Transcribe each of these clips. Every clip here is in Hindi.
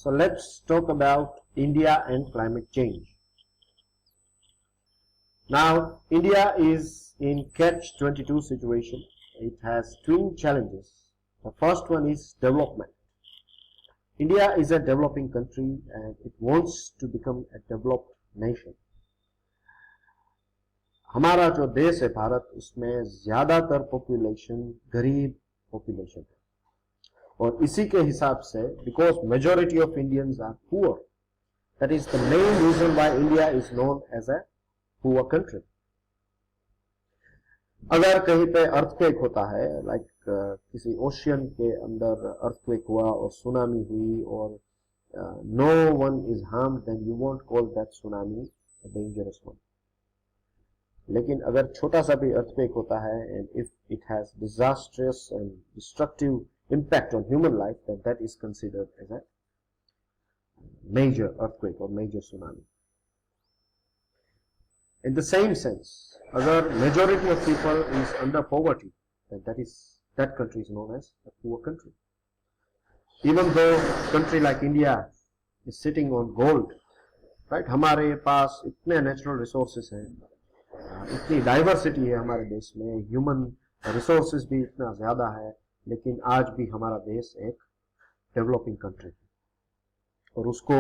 So let's talk about India and climate change. Now, India is in catch-22 situation. It has twin challenges. The first one is development. India is a developing country and it wants to become a developed nation. हमारा जो देश है भारत, उसमें ज्यादातर पॉपुलेशन गरीब पॉपुलेशन है और इसी के हिसाब से because majority of Indians are poor, that is the main reason why India is known as a poor country. अगर कहीं पे अर्थक्वेक होता है, लाइक किसी ओशियन के अंदर अर्थक्वेक हुआ और सुनामी हुई और no one is harmed, then you won't call that tsunami a dangerous one. लेकिन अगर छोटा सा भी अर्थक्वेक होता है and if it has disastrous and destructive impact on human life, then that is considered as a major earthquake or major tsunami. In the same sense, agar majority of people is under poverty, then that country is known as a poor country. Even though country like India is sitting on gold, right? हमारे पास इतने natural resources हैं, इतनी diversity है हमारे देश में, human resources भी इतना ज्यादा है, लेकिन आज भी हमारा देश एक डेवलपिंग कंट्री है और उसको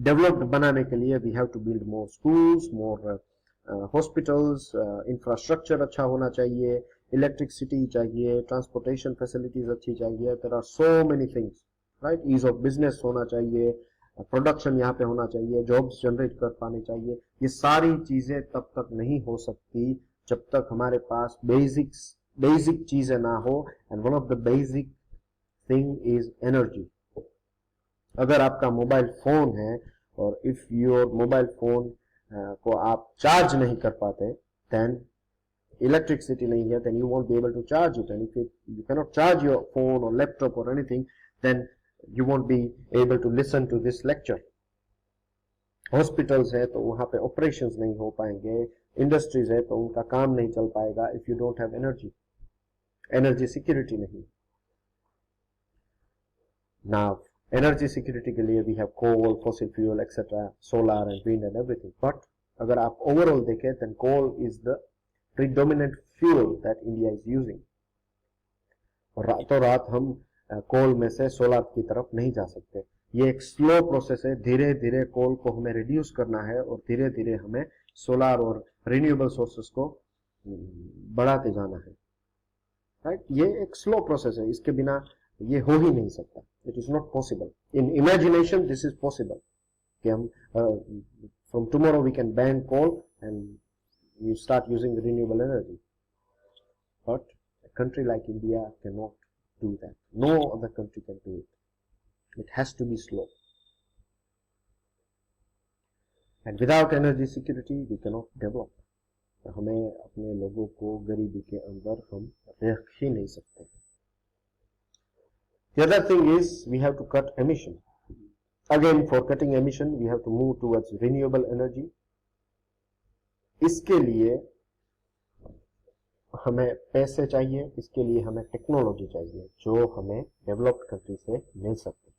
डेवलप्ड बनाने के लिए we have to build more schools, more hospitals, infrastructure अच्छा होना चाहिए, इलेक्ट्रिसिटी चाहिए, ट्रांसपोर्टेशन फैसिलिटीज अच्छी चाहिए. There are so many things, right? Ease of business होना चाहिए, प्रोडक्शन यहाँ पे होना चाहिए, जॉब्स जनरेट कर पाने चाहिए. ये सारी चीजें तब तक नहीं हो सकती जब तक हमारे पास बेसिक चीजें ना हो. And one of the basic thing is energy. अगर आपका मोबाइल फोन है और इफ योर मोबाइल फोन को आप चार्ज नहीं कर पाते, देन इलेक्ट्रिसिटी नहीं है, then you won't be able to charge it. And if you can not charge your phone और लैपटॉप और anything, then you won't be able to listen to this lecture. Hospitals है तो वहां पे ऑपरेशंस नहीं हो पाएंगे, इंडस्ट्रीज है तो उनका काम नहीं चल पाएगा if you don't have energy security नहीं. नाउ एनर्जी सिक्योरिटी के लिए we have coal, fossil fuel etcetera, solar and wind and everything. But अगर आप ओवरऑल देखें, then coal is the predominant fuel that India is using. और रातों रात हम कोल में से सोलर की तरफ नहीं जा सकते. ये एक स्लो प्रोसेस है. धीरे धीरे कोल को हमें रिड्यूस करना है और धीरे धीरे हमें सोलर और रिन्यूएबल सोर्सेस को बढ़ाते जाना है, राइट? ये एक स्लो प्रोसेस है, इसके बिना ये हो ही नहीं सकता. It is not possible. In imagination this is possible कि हम from tomorrow we can ban coal and we start using renewable energy. But a country like India cannot do that. No other country can do it. It has to be slow. And without energy security, we cannot develop. हमें अपने लोगों को गरीबी के अंदर हम रख ही नहीं सकते. The other thing is we have to cut emission. Again, for cutting emission, we have to move towards renewable energy. इसके लिए हमें पैसे चाहिए, इसके लिए हमें टेक्नोलॉजी चाहिए जो हमें डेवलप्ड कंट्री से मिल सकती है.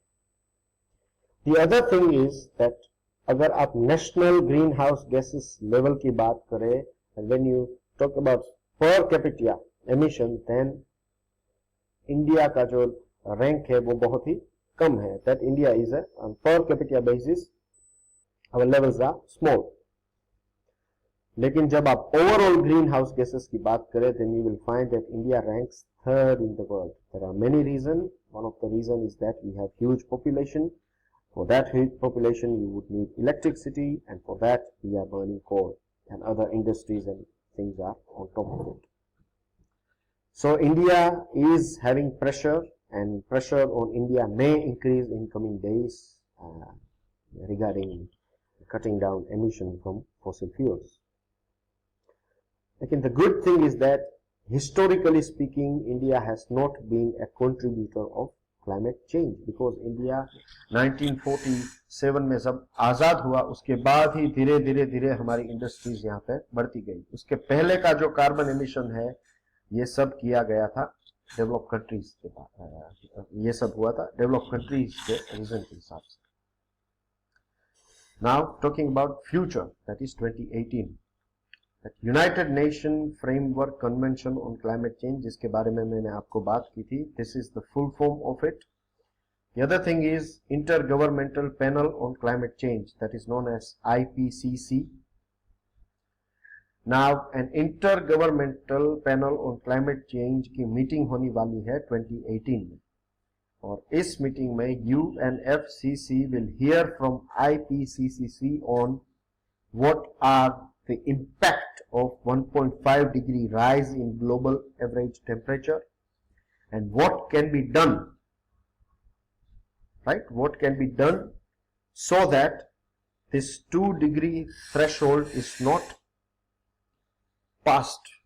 The other thing is that अगर आप national green house gases level की बात करें, and when you talk about per capita emission, then India का जो रैंक है वो बहुत ही कम है. That India is on per capita basis our levels are small. लेकिन जब आप ओवरऑल ग्रीन हाउस गैसेस की बात करें, then you will find that India ranks third in the world. There are many reasons. One of the reasons is that we have huge population. For that huge population, you would need electricity, and for that, we are burning coal, and other industries and things are on top of it. So India is having pressure, and pressure on India may increase in coming days regarding cutting down emission from fossil fuels. Again, the good thing is that historically speaking, India has not been a contributor of climate change, because India 1947 में जब आजाद हुआ उसके बाद ही धीरे धीरे हमारी इंडस्ट्रीज यहाँ पे बढ़ती गई. उसके पहले का जो कार्बन एमिशन है ये सब किया गया था डेवलप कंट्रीज के बाद, ये सब हुआ था डेवलप कंट्रीज के रीजन के हिसाब से. Now talking about future, that is 2018, that United Nation Framework Convention on Climate Change, जिसके बारे में मैंने आपको बात की थी, this is the full form of it. The other thing is Intergovernmental Panel on Climate Change, that is known as IPCC. Now an Intergovernmental Panel on Climate Change की मीटिंग होने वाली है 2018 में, और इस मीटिंग में UNFCCC will hear from IPCC on what are the impact of 1.5 degree rise in global average temperature and what can be done, right? What can be done so that this 2 degree threshold is not passed.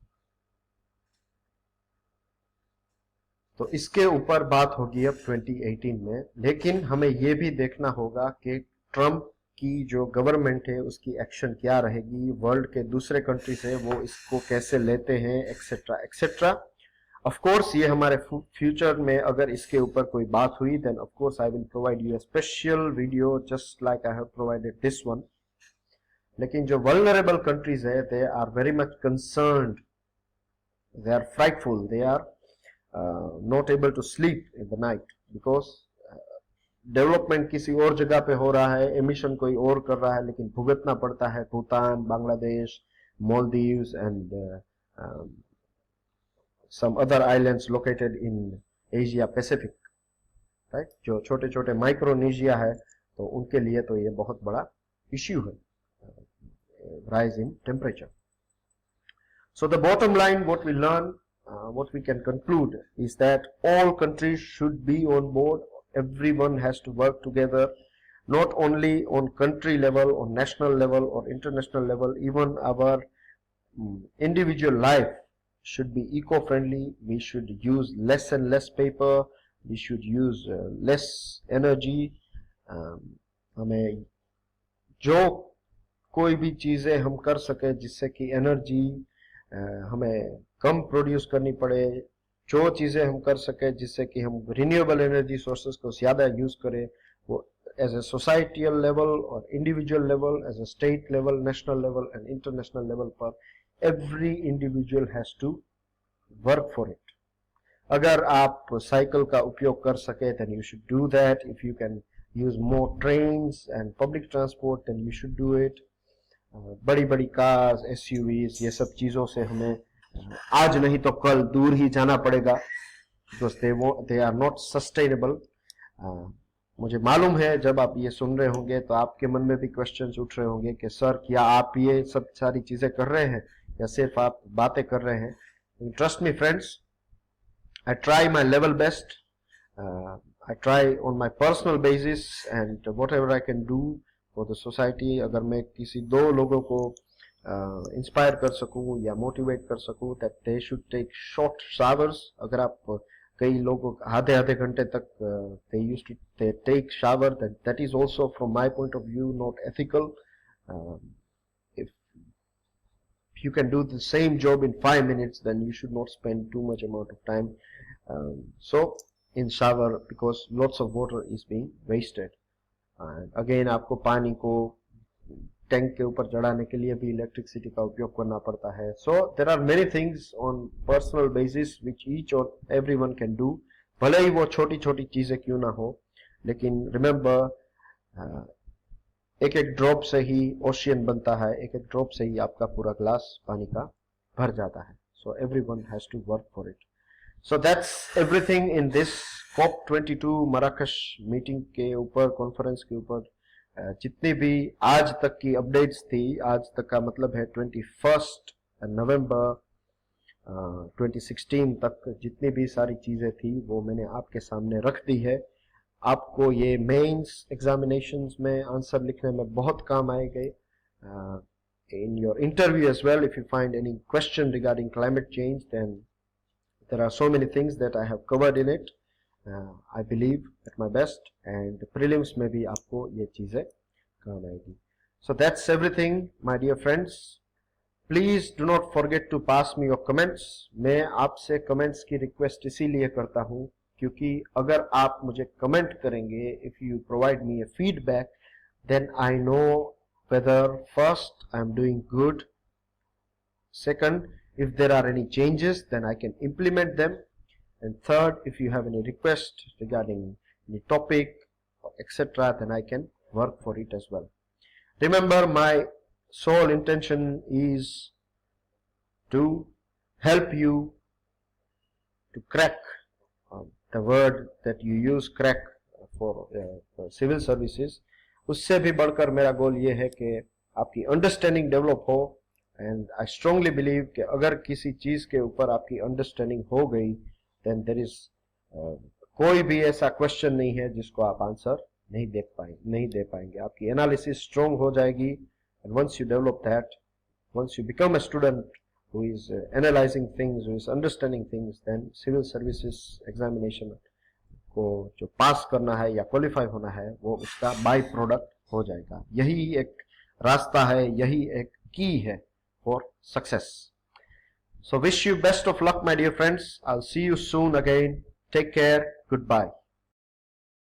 तो इसके ऊपर बात होगी अब 2018 में, लेकिन हमें यह भी देखना होगा कि ट्रम्प की जो गवर्नमेंट है उसकी एक्शन क्या रहेगी, वर्ल्ड के दूसरे कंट्री से वो इसको कैसे लेते हैं, एक्सेट्रा एक्सेट्रा. ऑफ कोर्स ये हमारे फ्यूचर में अगर इसके ऊपर कोई बात हुई, then of course I will provide you a special video just like I have provided this one. लेकिन जो वल्नरेबल कंट्रीज है, they are very much concerned, they are frightful, they are not able to sleep in the night because development किसी और जगह पे हो रहा है, एमिशन कोई और कर रहा है, लेकिन भुगतना पड़ता है Bhutan, Bangladesh, Maldives and some other islands located in Asia Pacific, right? जो छोटे छोटे माइक्रोनेशिया है, तो उनके लिए तो ये बहुत बड़ा इश्यू है, rise in temperature. So the bottom line, what we learn, what we can conclude is that all countries should be on board. Everyone has to work together, not only on country level, on national level or international level. Even our individual life should be eco-friendly. We should use less and less paper. We should use less energy. हमें जो कोई भी चीजें हम कर सके जिससे कि एनर्जी हमें कम प्रोड्यूस करनी पड़े, जो चीजें हम कर सके जिससे कि हम रिन्यूएबल एनर्जी सोर्सेस को ज्यादा यूज करें, वो एज ए सोसाइटियल लेवल और individual level, as a state level, national level and international level पर every individual has to work for it. अगर आप साइकिल का उपयोग कर सके, then you should do that. If you can use more trains and public transport, then you should do it. बड़ी बड़ी कार्स, एसयूवीज, ये सब चीजों से हमें आज नहीं तो कल दूर ही जाना पड़ेगा, because they are not sustainable. मुझे मालूम है जब आप ये सुन रहे होंगे तो आपके मन में भी क्वेश्चंस उठ रहे होंगे कि सर क्या आप ये सब सारी चीजें कर रहे हैं या सिर्फ आप बातें कर रहे हैं. Trust me friends, I try my level best. I try on my personal basis and what ever I can do for the society. अगर मैं किसी दो लोगों को इंस्पायर कर सकूं या मोटिवेट कर सकूं, that they should take short showers. अगर आप कई लोग आधे आधे घंटे तक they used to take shower, that is also from my point of view not ethical. If you can do the same job in 5 minutes, then you should not spend too much amount of time so in shower, because lots of water is being wasted. And again आपको पानी को टैंक के ऊपर चढ़ाने के लिए भी इलेक्ट्रिसिटी का उपयोग करना पड़ता है. So there are many things on personal basis which each और एवरीवन कैन डू, भले ही वो छोटी छोटी चीजें क्यों ना हो. लेकिन रिमेंबर, एक एक ड्रॉप से ही ओशियन बनता है, एक एक ड्रॉप से ही आपका पूरा ग्लास पानी का भर जाता है. So everyone has to work for it. So that's everything in this COP22 Marrakesh meeting के ऊपर, कॉन्फ्रेंस के ऊपर. जितनी भी आज तक की अपडेट्स थी, आज तक का मतलब है 21 नवंबर 2016 तक जितनी भी सारी चीजें थी वो मैंने आपके सामने रख दी है. आपको ये मेंस एग्जामिनेशंस में आंसर लिखने में बहुत काम आएंगे. in your interview as well, if you find any question regarding climate change, then there are so many things that I have covered in it. I believe at my best, and prelims में भी आपको ये चीजें काम आएगी. So that's everything, my dear friends. Please do not forget to pass me your comments. मैं आपसे comments की request इसीलिए करता हूँ क्योंकि अगर आप मुझे comment करेंगे, if you provide me a feedback, then I know whether first I am doing good, second, if there are any changes, then I can implement them, and third, if you have any request regarding any topic, etc., then I can work for it as well. Remember, my sole intention is to help you to crack the word that you use, crack, for civil services. उससे भी बढ़कर मेरा गोल ये है कि आपकी अंडरस्टैंडिंग डेवलप हो, एंड आई स्ट्रांगली बिलीव कि अगर किसी चीज के ऊपर आपकी अंडरस्टैंडिंग हो गई, देन देयर इज कोई भी ऐसा क्वेश्चन नहीं है जिसको आप आंसर नहीं दे पाएंगे. आपकी एनालिसिस स्ट्रांग हो जाएगी, and once you develop that, once you become a student who is analyzing things, who is understanding things, then civil services examination को जो पास करना है या क्वालिफाई होना है वो उसका बाय प्रोडक्ट हो जाएगा. यही एक रास्ता है, यही एक की है for success. So wish you best of luck, my dear friends. I'll see you soon again. Take care. Goodbye.